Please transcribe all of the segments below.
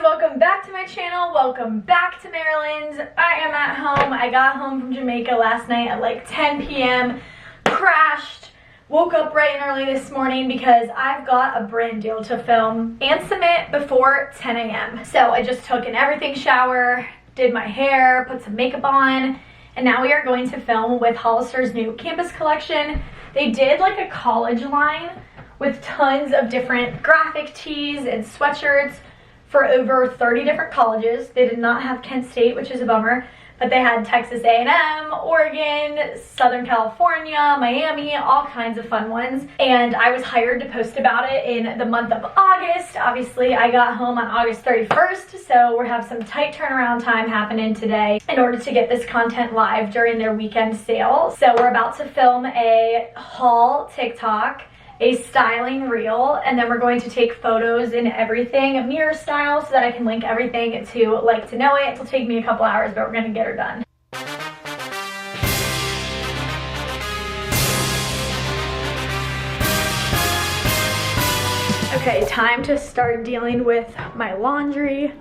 welcome back to my channel. Welcome back to Maryland. I am at home. I got home from Jamaica last night at like 10 p.m. Crashed. Woke up bright and early this morning because I've got a brand deal to film and submit before 10 a.m. So I just took an everything shower, did my hair, put some makeup on, and now we are going to film with Hollister's new campus collection. They did like a college line with tons of different graphic tees and sweatshirts for over 30 different colleges. They did not have Kent State, which is a bummer, but they had Texas A&M, Oregon, Southern California, Miami, all kinds of fun ones. And I was hired to post about it in the month of August. Obviously, I got home on August 31st, so we have some tight turnaround time happening today in order to get this content live during their weekend sale. So we're about to film a haul TikTok, a styling reel, and then we're going to take photos and everything mirror style so that I can link everything to Like to Know It. It'll take me a couple hours, but we're gonna get her done. Okay, time to start dealing with my laundry.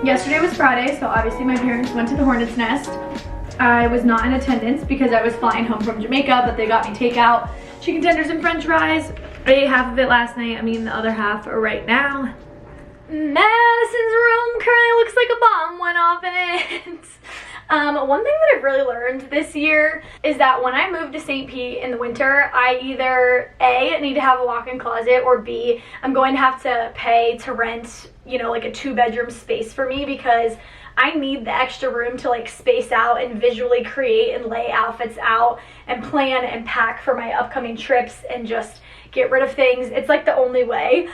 Yesterday was Friday, so obviously my parents went to the Hornet's Nest. I was not in attendance because I was flying home from Jamaica, but they got me takeout, chicken tenders and french fries. I ate half of it last night, the other half right now. Madison's room currently looks like a bomb went off in it. One thing that I've really learned this year is that when I move to St. Pete in the winter, I either A, need to have a walk-in closet, or B, I'm going to have to pay to rent, you know, like a 2-bedroom space for me, because I need the extra room to like space out and visually create and lay outfits out and plan and pack for my upcoming trips and just get rid of things. It's like the only way.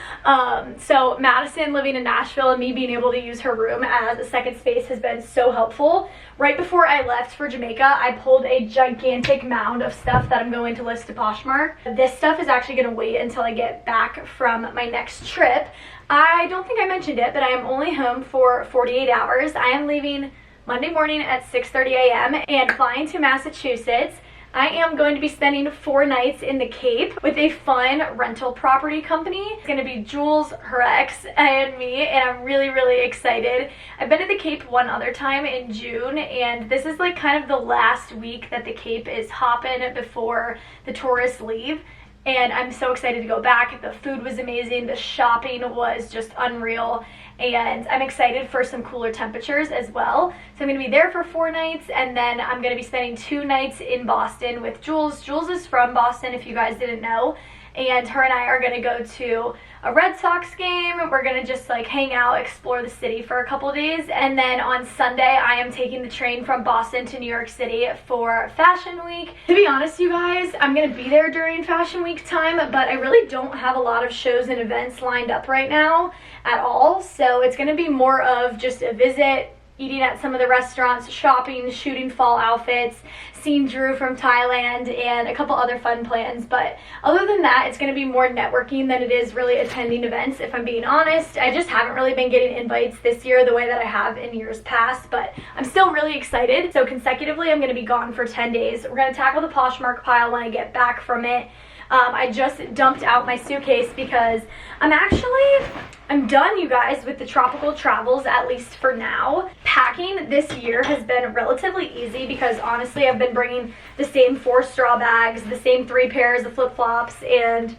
So Madison living in Nashville and me being able to use her room as a second space has been so helpful. Right before I left for Jamaica, I pulled a gigantic mound of stuff that I'm going to list to Poshmark. This stuff is actually going to wait until I get back from my next trip. I don't think I mentioned it, but I am only home for 48 hours. I am leaving Monday morning at 6:30 a.m. and flying to Massachusetts. I am going to be spending 4 nights in the Cape with a fun rental property company. It's going to be Jules, her ex, and me, and I'm really, really excited. I've been to the Cape one other time in June, and this is like kind of the last week that the Cape is hopping before the tourists leave. And I'm so excited to go back. The food was amazing. The shopping was just unreal. And I'm excited for some cooler temperatures as well. So I'm going to be there for 4 nights, and then I'm going to be spending 2 nights in Boston with Jules. Jules is from Boston, if you guys didn't know. And her and I are going to go to a Red Sox game. We're going to just like hang out, explore the city for a couple of days. And then on Sunday, I am taking the train from Boston to New York City for Fashion Week. To be honest, you guys, I'm going to be there during Fashion Week time, but I really don't have a lot of shows and events lined up right now at all. So it's going to be more of just a visit, eating at some of the restaurants, shopping, shooting fall outfits, seeing Drew from Thailand, and a couple other fun plans. But other than that, it's going to be more networking than it is really attending events, if I'm being honest. I just haven't really been getting invites this year the way that I have in years past, but I'm still really excited. So consecutively, I'm going to be gone for 10 days. We're going to tackle the Poshmark pile when I get back from it. I just dumped out my suitcase because I'm done, you guys, with the tropical travels, at least for now. Packing this year has been relatively easy because honestly I've been bringing the same 4 straw bags, the same 3 pairs of flip-flops, and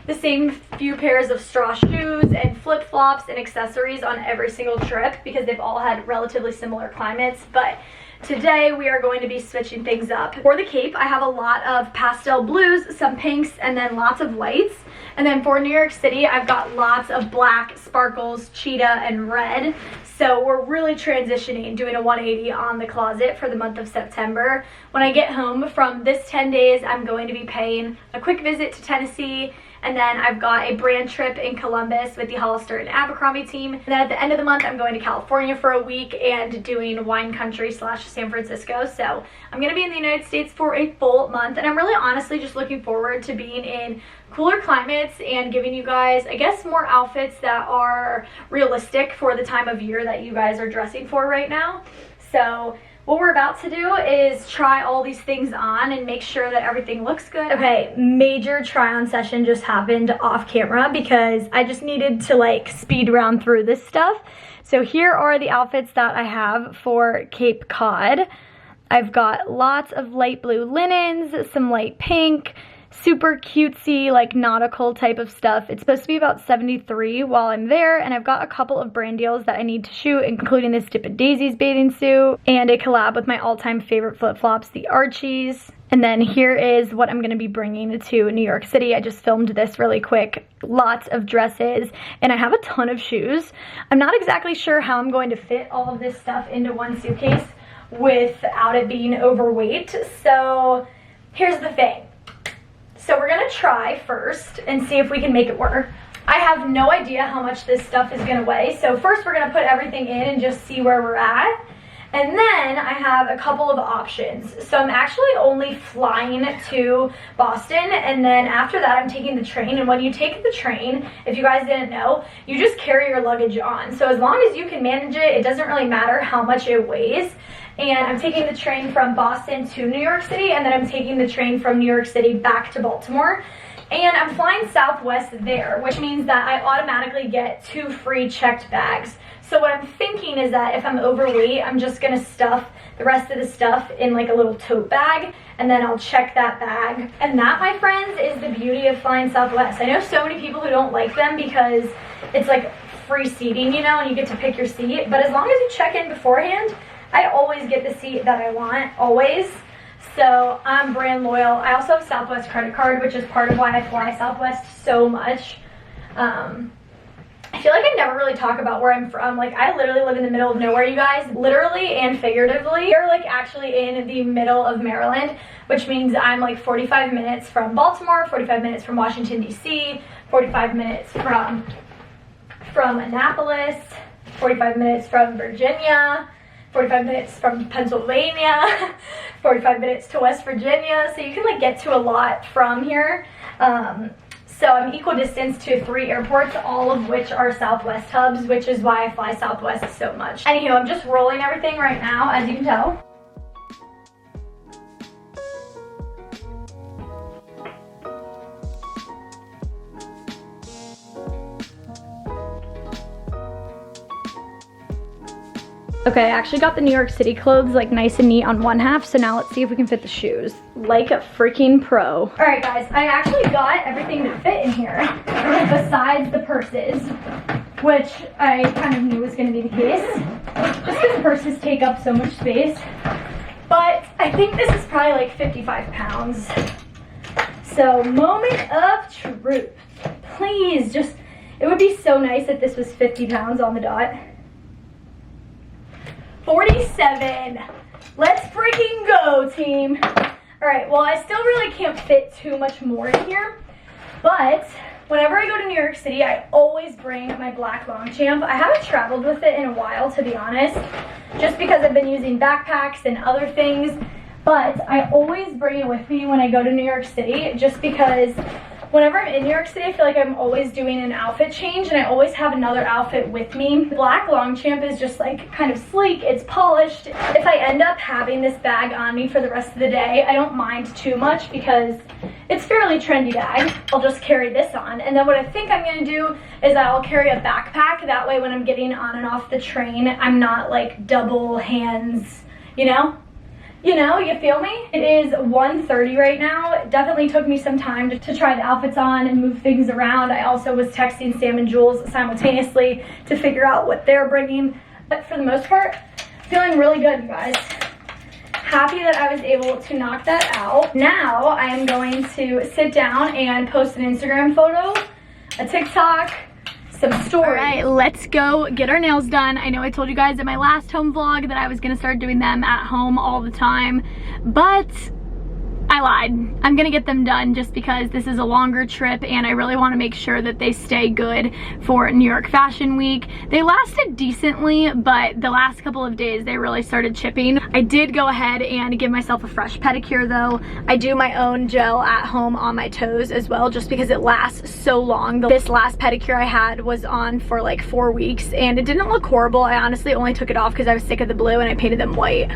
the same few pairs of straw shoes and flip-flops and accessories on every single trip because they've all had relatively similar climates. But Today we are going to be switching things up. For the cape, I have a lot of pastel blues, some pinks, and then lots of whites. And then for New York City, I've got lots of black, sparkles, cheetah, and red. So we're really transitioning, doing a 180 on the closet for the month of September. When I get home from this 10 days, I'm going to be paying a quick visit to Tennessee. And then I've got a brand trip in Columbus with the Hollister and Abercrombie team. And then at the end of the month, I'm going to California for a week and doing wine country / San Francisco. So I'm gonna be in the United States for a full month. And I'm really honestly just looking forward to being in cooler climates and giving you guys, I guess, more outfits that are realistic for the time of year that you guys are dressing for right now. So what we're about to do is try all these things on and make sure that everything looks good. Okay, major try-on session just happened off camera because I just needed to like speed round through this stuff. So here are the outfits that I have for Cape Cod. I've got lots of light blue linens, some light pink, super cutesy, like nautical type of stuff. It's supposed to be about 73 while I'm there, and I've got a couple of brand deals that I need to shoot, including this Dippin' Daisies bathing suit and a collab with my all-time favorite flip-flops, the Archies. And then here is what I'm gonna be bringing to New York City. I just filmed this really quick. Lots of dresses, and I have a ton of shoes. I'm not exactly sure how I'm going to fit all of this stuff into one suitcase without it being overweight. So here's the thing. So we're gonna try first and see if we can make it work. I have no idea how much this stuff is gonna weigh. So first we're gonna put everything in and just see where we're at. And then I have a couple of options. So I'm actually only flying to Boston, and then after that I'm taking the train. And when you take the train, if you guys didn't know, you just carry your luggage on. So as long as you can manage it, it doesn't really matter how much it weighs. And I'm taking the train from Boston to New York City, and then I'm taking the train from New York City back to Baltimore. And I'm flying Southwest there, which means that I automatically get 2 free checked bags. So what I'm thinking is that if I'm overweight, I'm just gonna stuff the rest of the stuff in like a little tote bag, and then I'll check that bag. And that, my friends, is the beauty of flying Southwest. I know so many people who don't like them because it's like free seating, you know, and you get to pick your seat. But as long as you check in beforehand, I always get the seat that I want, always. So I'm brand loyal. I also have Southwest credit card, which is part of why I fly Southwest so much. I feel like I never really talk about where I'm from. Like, I literally live in the middle of nowhere, you guys, literally and figuratively. We're like actually in the middle of Maryland, which means I'm like 45 minutes from Baltimore, 45 minutes from Washington, D.C., 45 minutes from Annapolis, 45 minutes from Virginia, 45 minutes from Pennsylvania, 45 minutes to West Virginia. So you can like get to a lot from here. So I'm equidistant to 3 airports, all of which are Southwest hubs, which is why I fly Southwest so much. Anywho, I'm just rolling everything right now, as you can tell. Okay, I actually got the New York City clothes like nice and neat on one half, so now let's see if we can fit the shoes. Like a freaking pro. All right guys, I actually got everything to fit in here, besides the purses, which I kind of knew was gonna be the case, just because purses take up so much space. But I think this is probably like 55 pounds. So moment of truth. Please, just, it would be so nice if this was 50 pounds on the dot. 47. Let's freaking go, team. All right, well, I still really can't fit too much more in here, but whenever I go to New York City, I always bring my black Longchamp. I haven't traveled with it in a while, to be honest, just because I've been using backpacks and other things, but I always bring it with me when I go to New York City, just because whenever I'm in New York City, I feel like I'm always doing an outfit change, and I always have another outfit with me. The black Longchamp is just like kind of sleek, it's polished. If I end up having this bag on me for the rest of the day, I don't mind too much because it's a fairly trendy bag. I'll just carry this on. And then what I think I'm gonna do is I'll carry a backpack. That way when I'm getting on and off the train, I'm not like double hands, you know? You feel me? It is 1:30 right now. It definitely took me some time to try the outfits on and move things around. I also was texting Sam and Jules simultaneously to figure out what they're bringing. But for the most part, feeling really good, you guys. happy that I was able to knock that out. Now I am going to sit down and post an Instagram photo, a TikTok, some stories. All right, let's go get our nails done. I know I told you guys in my last home vlog that I was gonna start doing them at home all the time, but I lied. I'm gonna get them done just because this is a longer trip and I really want to make sure that they stay good for New York Fashion Week. They lasted decently, but the last couple of days they really started chipping. I did go ahead and give myself a fresh pedicure though. I do my own gel at home on my toes as well just because it lasts so long. This last pedicure I had was on for like 4 weeks and it didn't look horrible. I honestly only took it off because I was sick of the blue and I painted them white.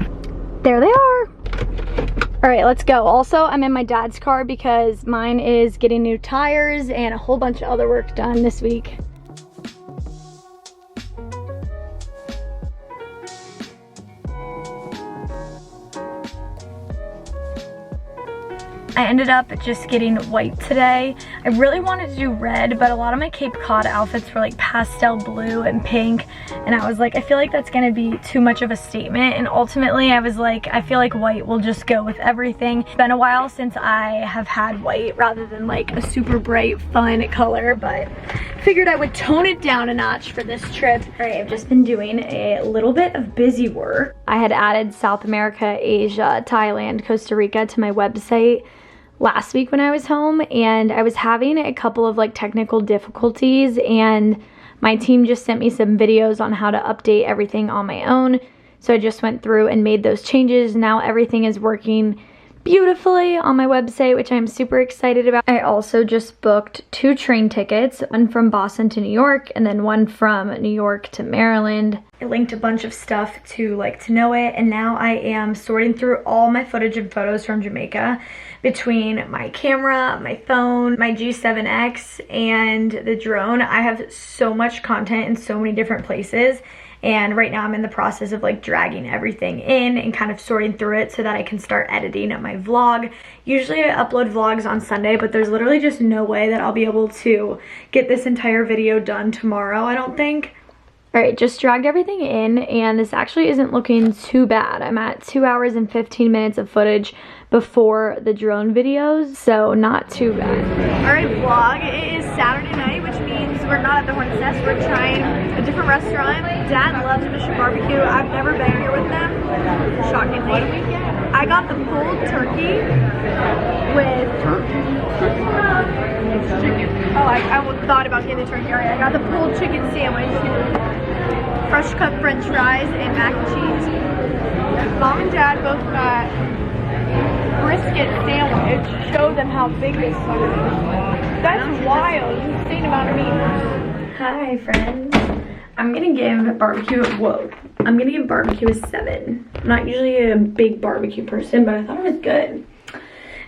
There they are. All right, let's go. Also, I'm in my dad's car because mine is getting new tires and a whole bunch of other work done this week. I ended up just getting white today. I really wanted to do red, but a lot of my Cape Cod outfits were like pastel blue and pink, and I was like, I feel like that's gonna be too much of a statement, and ultimately I was like, I feel like white will just go with everything. It's been a while since I have had white rather than like a super bright, fun color, but figured I would tone it down a notch for this trip. All right, I've just been doing a little bit of busy work. I had added South America, Asia, Thailand, Costa Rica to my website last week when I was home, and I was having a couple of like technical difficulties, and my team just sent me some videos on how to update everything on my own. So I just went through and made those changes. Now everything is working beautifully on my website, which I'm super excited about. I also just booked 2 train tickets, one from Boston to New York and then one from New York to Maryland. I linked a bunch of stuff to like to know it, and now I am sorting through all my footage and photos from Jamaica between my camera, my phone, my G7X, and the drone. I have so much content in so many different places, and right now I'm in the process of like dragging everything in and kind of sorting through it so that I can start editing my vlog. Usually I upload vlogs on Sunday, but there's literally just no way that I'll be able to get this entire video done tomorrow, I don't think. All right, just dragged everything in, and this actually isn't looking too bad. I'm at 2 hours and 15 minutes of footage before the drone videos, so not too bad. All right, vlog, it is Saturday night, which means we're not at the Hornet's Nest. We're trying a different restaurant. Dad loves Mission Barbecue. I've never been here with them, shockingly. I got the pulled turkey with oh, I thought about getting the turkey. All right, I got the pulled chicken sandwich, fresh cut french fries, and mac and cheese. Mom and Dad both got brisket sandwich. Show them how big this sucker is. That's wild. Insane amount of meat. Hi, friends. I'm gonna give barbecue, I'm gonna give barbecue a 7. I'm not usually a big barbecue person, but I thought it was good.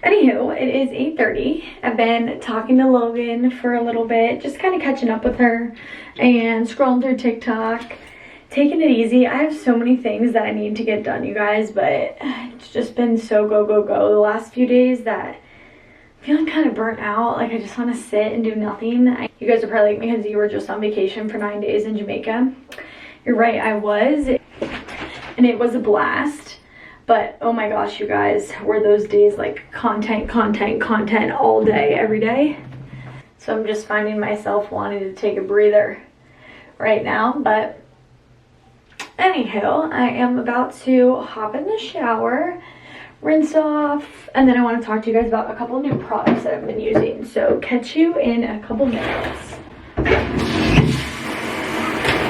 Anywho, it is 8:30. I've been talking to Logan for a little bit, just kind of catching up with her and scrolling through TikTok, taking it easy. I have so many things that I need to get done, you guys, but it's just been so go, go, go the last few days that I'm feeling kind of burnt out. Like I just want to sit and do nothing. You guys are probably like, Mckenzie, you were just on vacation for 9 days in Jamaica. You're right, I was, and it was a blast. But oh my gosh, you guys, were those days like content all day, every day. So I'm just finding myself wanting to take a breather right now. But anywho, I am about to hop in the shower, rinse off, and then I want to talk to you guys about a couple of new products that I've been using. So catch you in a couple minutes.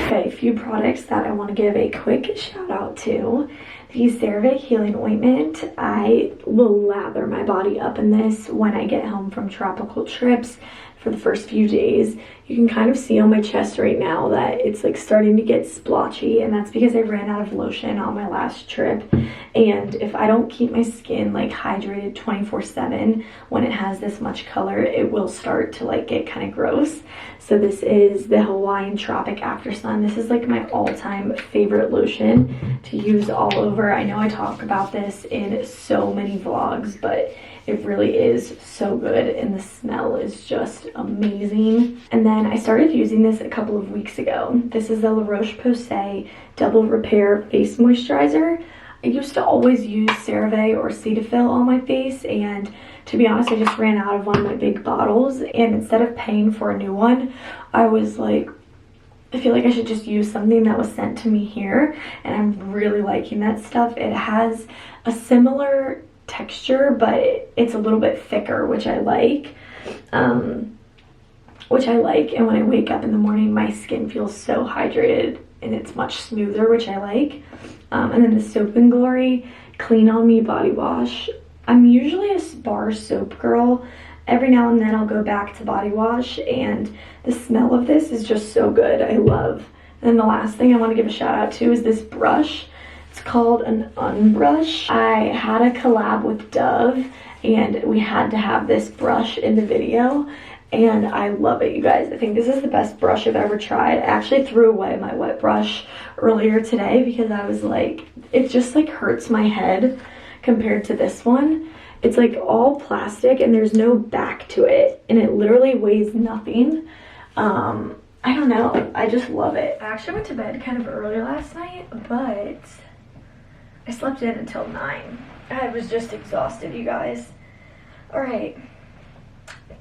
Okay, a few products that I want to give a quick shout out to. The CeraVe Healing Ointment. I will lather my body up in this when I get home from tropical trips for the first few days. You can kind of see on my chest right now that it's like starting to get splotchy, and that's because I ran out of lotion on my last trip. And if I don't keep my skin like hydrated 24/7 when it has this much color, it will start to like get kind of gross. So this is the Hawaiian Tropic After Sun. This is like my all-time favorite lotion to use all over. I know I talk about this in so many vlogs, but it really is so good, and the smell is just amazing. And then I started using this a couple of weeks ago. This is the La Roche-Posay Double Repair Face Moisturizer. I used to always use CeraVe or Cetaphil on my face, and to be honest, I just ran out of one of my big bottles, and instead of paying for a new one, I was like, I feel like I should just use something that was sent to me here, and I'm really liking that stuff. It has a similar texture, but it's a little bit thicker, which I like. And when I wake up in the morning, my skin feels so hydrated and it's much smoother, which I like. And then the Soap and Glory Clean On Me body wash. I'm usually a bar soap girl. Every now and then I'll go back to body wash, and the smell of this is just so good. I love. And then the last thing I want to give a shout out to is this brush. It's called an Unbrush. I had a collab with Dove, and we had to have this brush in the video, and I love it, you guys. I think this is the best brush I've ever tried. I actually threw away my wet brush earlier today because I was like, it just like hurts my head compared to this one. It's like all plastic and there's no back to it, and it literally weighs nothing. I don't know, I just love it. I actually went to bed kind of early last night, but I slept in until 9. I was just exhausted, you guys. All right,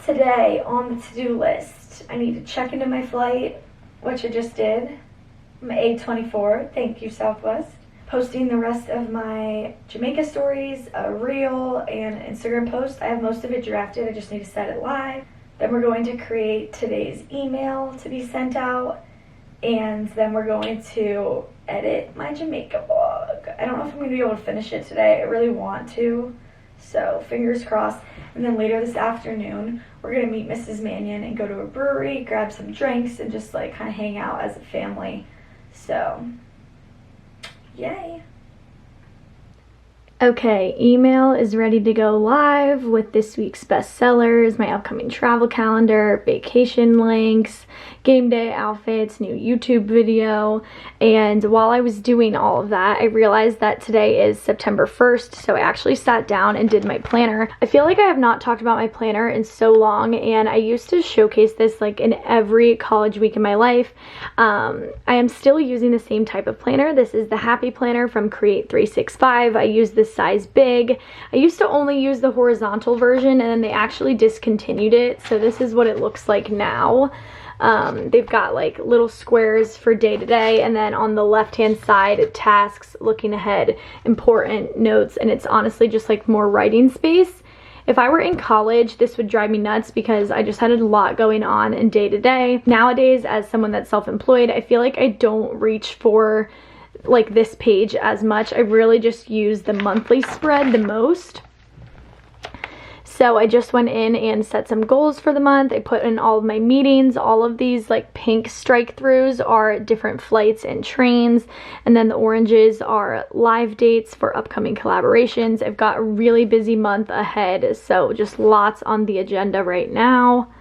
today on the to-do list, I need to check into my flight, which I just did. I'm A24, thank you Southwest. Posting the rest of my Jamaica stories, a reel, and an Instagram post. I have most of it drafted, I just need to set it live. Then we're going to create today's email to be sent out, and then we're going to edit my Jamaica vlog. I don't know if I'm going to be able to finish it today. I really want to, so fingers crossed. And then later this afternoon, we're going to meet Mrs. Mannion and go to a brewery, grab some drinks, and just like kind of hang out as a family. So, yay. Okay, email is ready to go live with this week's bestsellers, my upcoming travel calendar, vacation links, game day outfits, new YouTube video. And while I was doing all of that, I realized that today is September 1st, so I actually sat down and did my planner. I feel like I have not talked about my planner in so long, and I used to showcase this like in every college week in my life. I am still using the same type of planner. This is the Happy Planner from Create 365. I use this size big. I used to only use the horizontal version, and then they actually discontinued it, so this is what it looks like now. They've got like little squares for day to day, and then on the left hand side, tasks, looking ahead, important, notes, and it's honestly just like more writing space. If I were in college, this would drive me nuts because I just had a lot going on in day to day. Nowadays, as someone that's self-employed, I feel like I don't reach for like this page as much. I really just use the monthly spread the most. So I just went in and set some goals for the month. I put in all of my meetings. All of these like pink strike throughs are different flights and trains, and then the oranges are live dates for upcoming collaborations. I've got a really busy month ahead, so just lots on the agenda right now.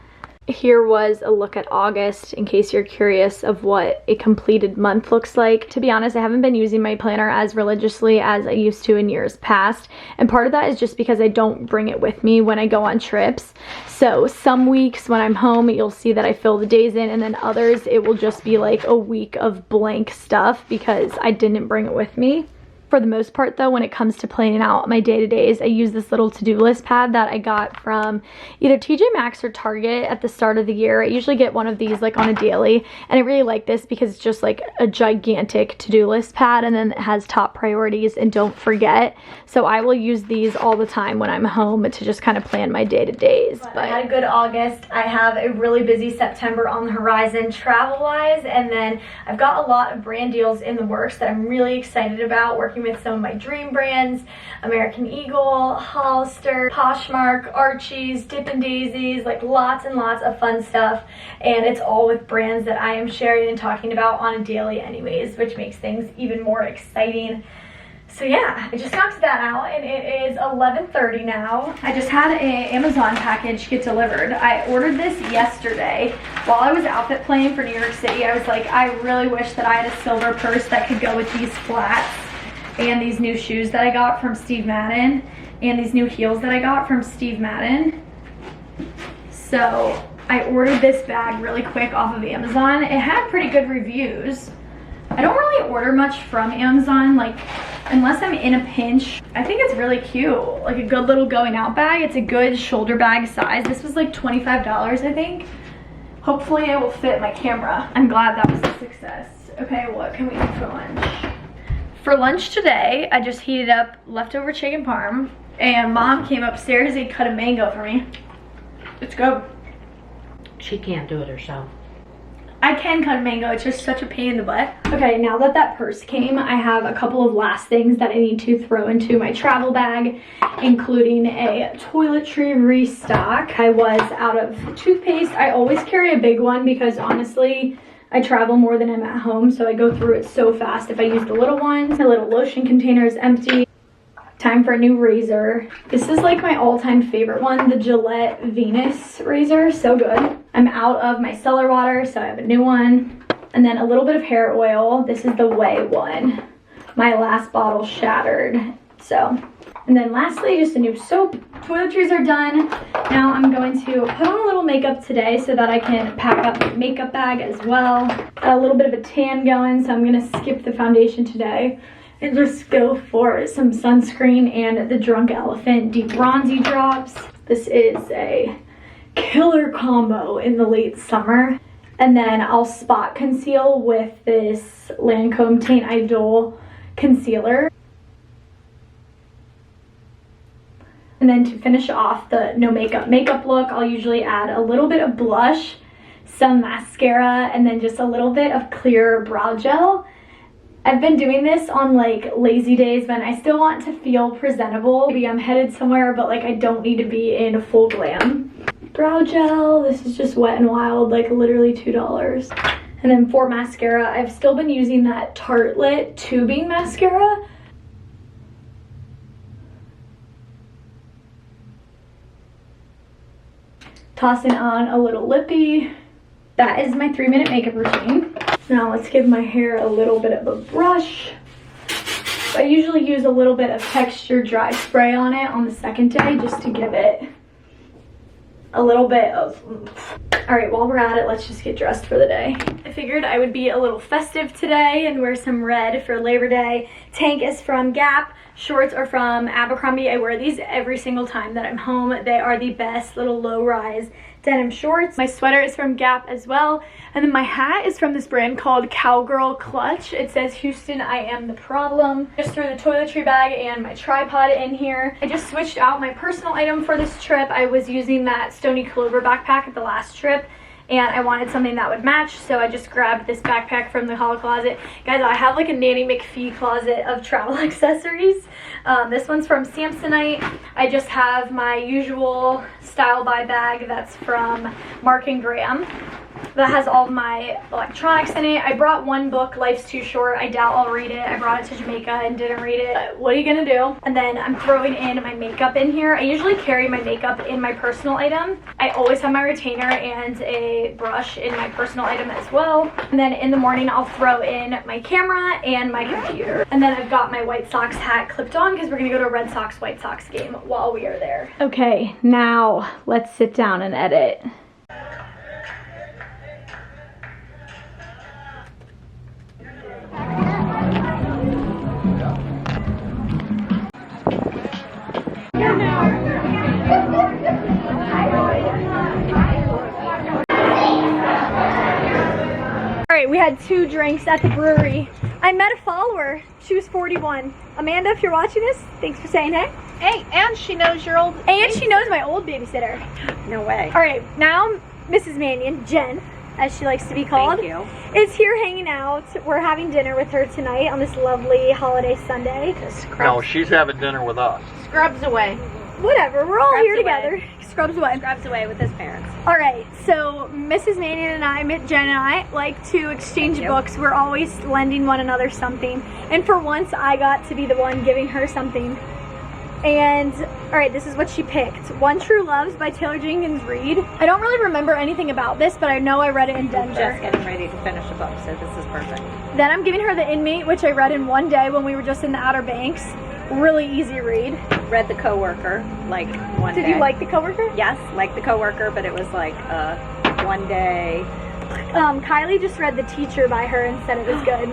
Here was a look at August, in case you're curious of what a completed month looks like. To be honest, I haven't been using my planner as religiously as I used to in years past, and part of that is just because I don't bring it with me when I go on trips. So some weeks when I'm home, you'll see that I fill the days in, and then others it will just be like a week of blank stuff because I didn't bring it with me. For the most part though, when it comes to planning out my day-to-days, I use this little to-do list pad that I got from either TJ Maxx or Target at the start of the year. I usually get one of these like on a daily, and I really like this because it's just like a gigantic to-do list pad, and then it has top priorities and don't forget. So I will use these all the time when I'm home to just kind of plan my day-to-days. But I had a good August. I have a really busy September on the horizon travel-wise, and then I've got a lot of brand deals in the works that I'm really excited about, working with some of my dream brands: American Eagle, Hollister, Poshmark, Archie's, Dippin' Daisies, like lots and lots of fun stuff. And it's all with brands that I am sharing and talking about on a daily anyways, which makes things even more exciting. So yeah, I just knocked that out, and it is 11:30 now. I just had an Amazon package get delivered. I ordered this yesterday while I was outfit planning for New York City. I was like, I really wish that I had a silver purse that could go with these flats and these new shoes that I got from Steve Madden and these new heels that I got from Steve Madden. So I ordered this bag really quick off of Amazon. It had pretty good reviews. I don't really order much from Amazon. Like, unless I'm in a pinch. I think it's really cute, like a good little going out bag. It's a good shoulder bag size. This was like $25, I think. Hopefully it will fit my camera. I'm glad that was a success. Okay, what can we eat for lunch? For lunch today, I just heated up leftover chicken parm, and Mom came upstairs and cut a mango for me. It's good. She can't do it herself. I can cut a mango, it's just such a pain in the butt. Okay, now that that purse came, I have a couple of last things that I need to throw into my travel bag, including a toiletry restock. I was out of toothpaste. I always carry a big one because honestly, I travel more than I'm at home, so I go through it so fast if I use the little ones. My little lotion container is empty. Time for a new razor. This is like my all-time favorite one, the Gillette Venus razor. So good. I'm out of my cellar water, so I have a new one. And then a little bit of hair oil. This is the Way one. My last bottle shattered. So, and then lastly, just a new soap. Toiletries are done. Now I'm going to put on a little makeup today so that I can pack up my makeup bag as well. Got a little bit of a tan going, so I'm gonna skip the foundation today and just go for some sunscreen and the Drunk Elephant Deep Bronzy Drops. This is a killer combo in the late summer. And then I'll spot conceal with this Lancome Teint Idol concealer. And then to finish off the no makeup look, I'll usually add a little bit of blush, some mascara, and then just a little bit of clear brow gel. I've been doing this on like lazy days when I still want to feel presentable. Maybe I'm headed somewhere, but like I don't need to be in full glam. Brow gel, this is just Wet n Wild, like literally $2. And then for mascara, I've still been using that Tartelette tubing mascara. Tossing on a little lippy. That is my 3-minute makeup routine. Now let's give my hair a little bit of a brush. I usually use a little bit of texture dry spray on it on the second day just to give it a little bit of oomph. All right, while we're at it, let's just get dressed for the day. I figured I would be a little festive today and wear some red for Labor Day. Tank is from Gap. Shorts are from Abercrombie. I wear these every single time that I'm home. They are the best little low-rise denim shorts. My sweater is from Gap as well. And then my hat is from this brand called Cowgirl Clutch. It says, Houston, I am the problem. Just threw the toiletry bag and my tripod in here. I just switched out my personal item for this trip. I was using that Stony Clover backpack at the last trip, and I wanted something that would match, so I just grabbed this backpack from the hall closet. Guys, I have like a Nanny McPhee closet of travel accessories. This one's from Samsonite. I just have my usual Style By bag that's from Mark & Graham. That has all of my electronics in it. I brought one book, Life's Too Short. I doubt I'll read it. I brought it to Jamaica and didn't read it. But what are you gonna do? And then I'm throwing in my makeup in here. I usually carry my makeup in my personal item. I always have my retainer and a brush in my personal item as well. And then in the morning, I'll throw in my camera and my computer. And then I've got my White Sox hat clipped on because we're gonna go to a Red Sox White Sox game while we are there. Okay, now let's sit down and edit. Alright, we had 2 drinks at the brewery. I met a follower. She was 41. Amanda, if you're watching this, thanks for saying hey. Hey, and she knows your old And she knows my old babysitter. No way. Alright, now Mrs. Mannion, Jen, as she likes to be called, is here hanging out. We're having dinner with her tonight on this lovely holiday Sunday. No, she's having dinner with us. Scrubs away. Whatever, we're all Scrubs here away. together. Scrubs away. Scrubs away with his parents. Alright, so Mrs. Mannion and I, Jen and I, like to exchange books. We're always lending one another something. And for once, I got to be the one giving her something. And, alright, this is what she picked. One True Loves by Taylor Jenkins Reid. I don't really remember anything about this, but I know I read it in Denver. Just getting ready to finish a book, so this is perfect. Then I'm giving her The Inmate, which I read in one day when we were just in the Outer Banks. Really easy read. Read The Coworker, like one day. Did you like The Coworker? Yes, like The Coworker, but it was like one day. Kylie just read The Teacher by her and said it was good.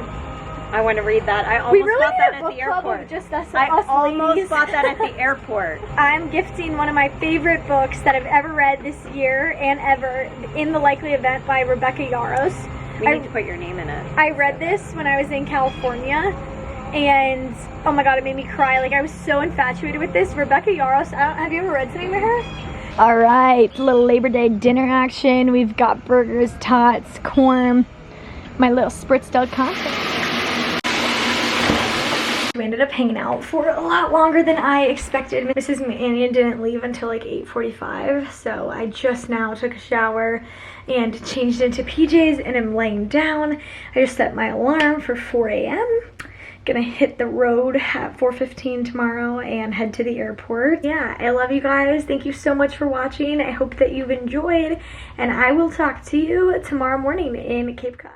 I want to read that. I We almost really bought need that a at book the club airport. of just us almost ladies. bought that at the airport. I'm gifting one of my favorite books that I've ever read this year and ever, In the Likely Event by Rebecca Yarros. We need to put your name in it. I read this when I was in California, and oh my god, it made me cry. Like, I was so infatuated with this. Rebecca Yarros, have you ever read something by her? All right, little Labor Day dinner action. We've got burgers, tots, corn, my little spritz dog cocktail. We ended up hanging out for a lot longer than I expected. Mrs. Mannion didn't leave until like 8:45, so I just now took a shower and changed into PJs and am laying down. I just set my alarm for 4 a.m. Gonna hit the road at 4:15 tomorrow and head to the airport. Yeah, I love you guys. Thank you so much for watching. I hope that you've enjoyed, and I will talk to you tomorrow morning in Cape Cod.